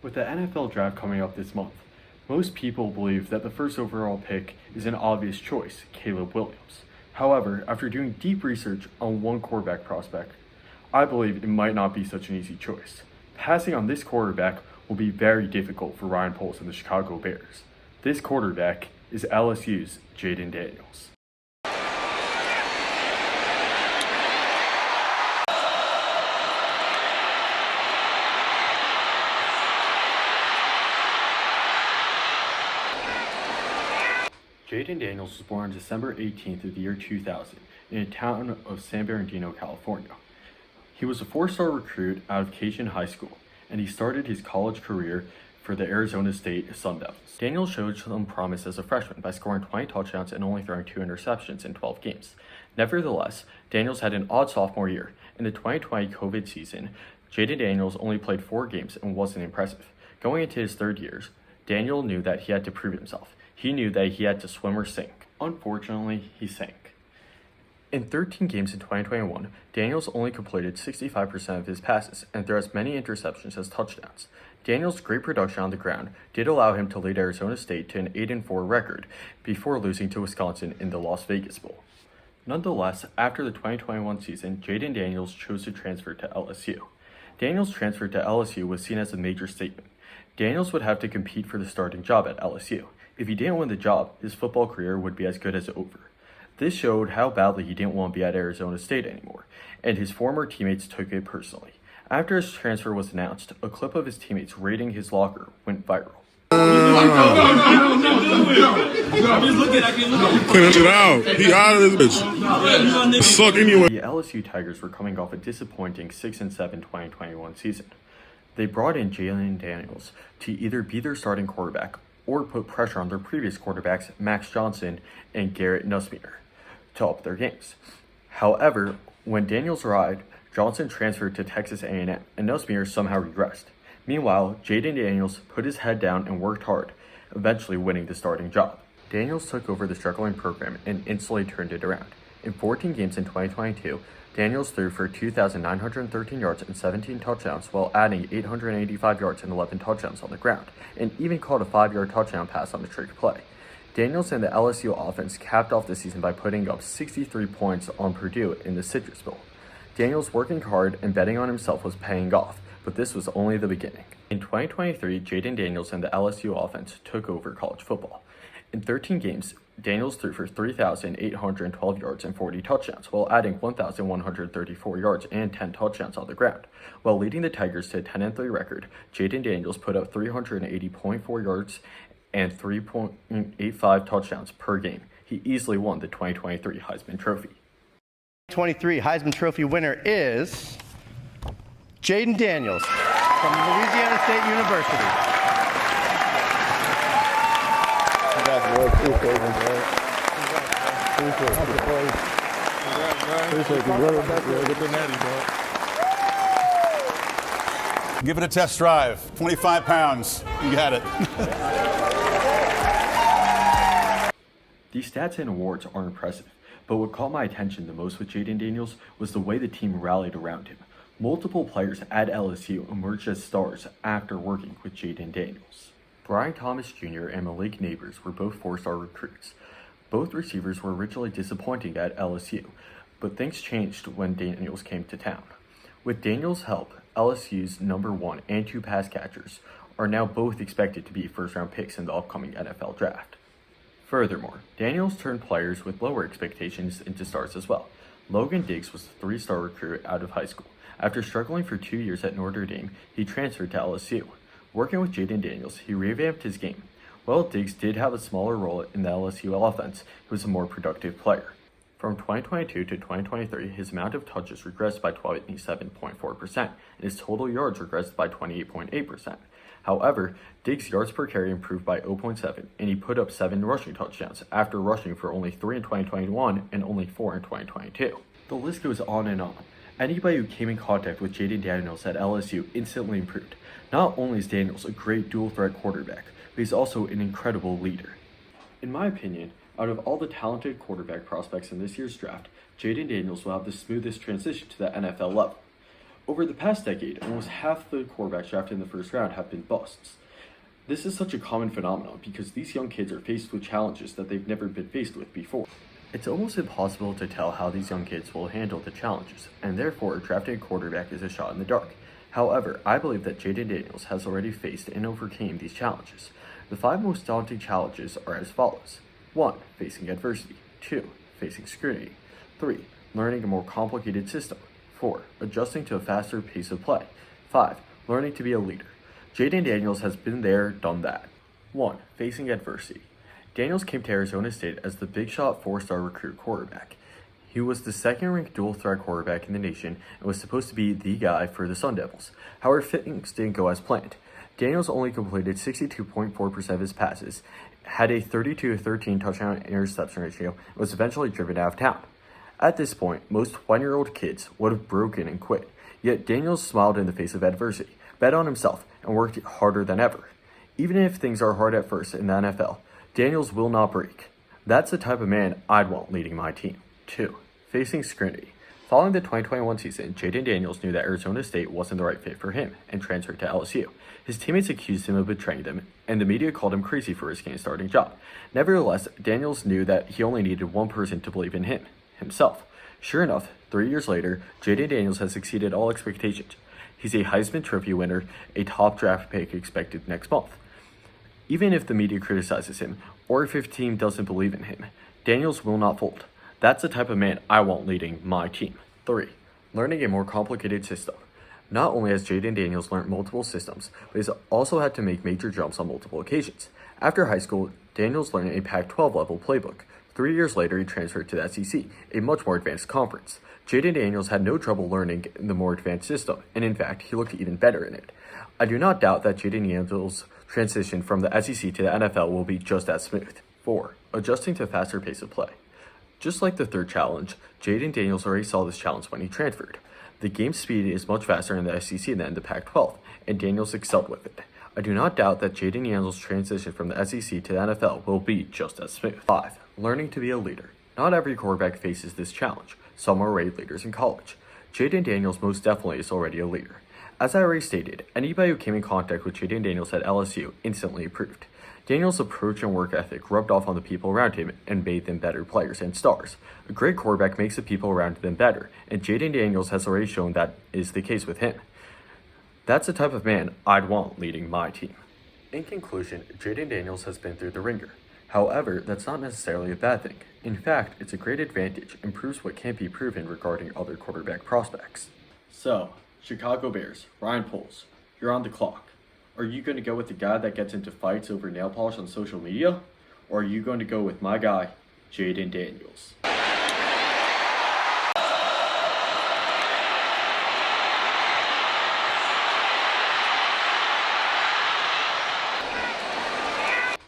With the NFL draft coming up this month, most people believe that the first overall pick is an obvious choice, Caleb Williams. However, after doing deep research on one quarterback prospect, I believe it might not be such an easy choice. Passing on this quarterback will be very difficult for Ryan Poles and the Chicago Bears. This quarterback is LSU's Jayden Daniels. Jayden Daniels was born on December 18th of the year 2000 in the town of San Bernardino, California. He was a four-star recruit out of Cajun High School, and he started his college career for the Arizona State Sun Devils. Daniels showed some promise as a freshman by scoring 20 touchdowns and only throwing 2 interceptions in 12 games. Nevertheless, Daniels had an odd sophomore year. In the 2020 COVID season, Jayden Daniels only played 4 games and wasn't impressive. Going into his third year, Daniel knew that he had to prove himself. He knew that he had to swim or sink. Unfortunately, he sank. In 13 games in 2021, Daniels only completed 65% of his passes and threw as many interceptions as touchdowns. Daniels' great production on the ground did allow him to lead Arizona State to an 8-4 record before losing to Wisconsin in the Las Vegas Bowl. Nonetheless, after the 2021 season, Jayden Daniels chose to transfer to LSU. Daniels' transfer to LSU was seen as a major statement. Daniels would have to compete for the starting job at LSU. If he didn't win the job, his football career would be as good as over. This showed how badly he didn't want to be at Arizona State anymore, and his former teammates took it personally. After his transfer was announced, a clip of his teammates raiding his locker went viral. Clean it out. He out of this bitch. Suck anyway. The LSU Tigers were coming off a disappointing 6-7 2021 season. They brought in Jayden Daniels to either be their starting quarterback or put pressure on their previous quarterbacks, Max Johnson and Garrett Nussmeier, to up their games. However, when Daniels arrived, Johnson transferred to Texas A&M, and Nussmeier somehow regressed. Meanwhile, Jayden Daniels put his head down and worked hard, eventually winning the starting job. Daniels took over the struggling program and instantly turned it around. In 14 games in 2022, Daniels threw for 2,913 yards and 17 touchdowns while adding 885 yards and 11 touchdowns on the ground, and even caught a 5-yard touchdown pass on the trick play. Daniels and the LSU offense capped off the season by putting up 63 points on Purdue in the Citrus Bowl. Daniels working hard and betting on himself was paying off, but this was only the beginning. In 2023, Jayden Daniels and the LSU offense took over college football. In 13 games, Daniels threw for 3,812 yards and 40 touchdowns, while adding 1,134 yards and 10 touchdowns on the ground. While leading the Tigers to a 10-3 record, Jayden Daniels put up 380.4 yards and 3.85 touchdowns per game. He easily won the 2023 Heisman Trophy. 23 Heisman Trophy winner is Jayden Daniels from Louisiana State University. Give it a test drive. 25 pounds. You got it. These stats and awards are impressive, but what caught my attention the most with Jayden Daniels was the way the team rallied around him. Multiple players at LSU emerged as stars after working with Jayden Daniels. Brian Thomas Jr. and Malik Neighbors were both 4-star recruits. Both receivers were originally disappointing at LSU, but things changed when Daniels came to town. With Daniels' help, LSU's number 1 and 2 pass catchers are now both expected to be first-round picks in the upcoming NFL draft. Furthermore, Daniels turned players with lower expectations into stars as well. Logan Diggs was a 3-star recruit out of high school. After struggling for 2 years at Notre Dame, he transferred to LSU. Working with Jayden Daniels, he revamped his game. While Diggs did have a smaller role in the LSU offense, he was a more productive player. From 2022 to 2023, his amount of touches regressed by 27.4%, and his total yards regressed by 28.8%. However, Diggs' yards per carry improved by 0.7, and he put up 7 rushing touchdowns after rushing for only 3 in 2021 and only 4 in 2022. The list goes on and on. Anybody who came in contact with Jayden Daniels at LSU instantly improved. Not only is Daniels a great dual-threat quarterback, but he's also an incredible leader. In my opinion, out of all the talented quarterback prospects in this year's draft, Jayden Daniels will have the smoothest transition to the NFL level. Over the past decade, almost half the quarterbacks drafted in the first round have been busts. This is such a common phenomenon because these young kids are faced with challenges that they've never been faced with before. It's almost impossible to tell how these young kids will handle the challenges, and therefore drafting a quarterback is a shot in the dark. However, I believe that Jayden Daniels has already faced and overcame these challenges. The 5 most daunting challenges are as follows. 1. Facing adversity. 2. Facing scrutiny. 3. Learning a more complicated system. 4. Adjusting to a faster pace of play. 5. Learning to be a leader. Jayden Daniels has been there, done that. 1. Facing adversity. Daniels came to Arizona State as the big shot 4-star recruit quarterback. He was the second-ranked dual-threat quarterback in the nation and was supposed to be the guy for the Sun Devils. However, things didn't go as planned. Daniels only completed 62.4% of his passes, had a 32-13 touchdown interception ratio, and was eventually driven out of town. At this point, most 1-year-old kids would have broken and quit, yet Daniels smiled in the face of adversity, bet on himself, and worked harder than ever. Even if things are hard at first in the NFL, Daniels will not break. That's the type of man I'd want leading my team. 2. Facing scrutiny. Following the 2021 season, Jayden Daniels knew that Arizona State wasn't the right fit for him and transferred to LSU. His teammates accused him of betraying them, and the media called him crazy for risking a starting job. Nevertheless, Daniels knew that he only needed one person to believe in him, himself. Sure enough, 3 years later, Jayden Daniels has exceeded all expectations. He's a Heisman Trophy winner, a top draft pick expected next month. Even if the media criticizes him, or if his team doesn't believe in him, Daniels will not fold. That's the type of man I want leading my team. 3. Learning a more complicated system. Not only has Jayden Daniels learned multiple systems, but he's also had to make major jumps on multiple occasions. After high school, Daniels learned a Pac-12 level playbook. 3 years later, he transferred to the SEC, a much more advanced conference. Jayden Daniels had no trouble learning the more advanced system, and in fact, he looked even better in it. I do not doubt that Jayden Daniels' transition from the SEC to the NFL will be just as smooth. 4. Adjusting to a faster pace of play. Just like the third challenge, Jayden Daniels already saw this challenge when he transferred. The game speed is much faster in the SEC than in the Pac-12, and Daniels excelled with it. I do not doubt that Jayden Daniels' transition from the SEC to the NFL will be just as smooth. 5. Learning to be a leader. Not every quarterback faces this challenge. Some are already leaders in college. Jayden Daniels most definitely is already a leader. As I already stated, anybody who came in contact with Jayden Daniels at LSU instantly approved. Daniels' approach and work ethic rubbed off on the people around him and made them better players and stars. A great quarterback makes the people around them better, and Jayden Daniels has already shown that is the case with him. That's the type of man I'd want leading my team. In conclusion, Jayden Daniels has been through the ringer. However, that's not necessarily a bad thing. In fact, it's a great advantage and proves what can't be proven regarding other quarterback prospects. So, Chicago Bears, Ryan Poles, you're on the clock. Are you going to go with the guy that gets into fights over nail polish on social media? Or are you going to go with my guy, Jayden Daniels?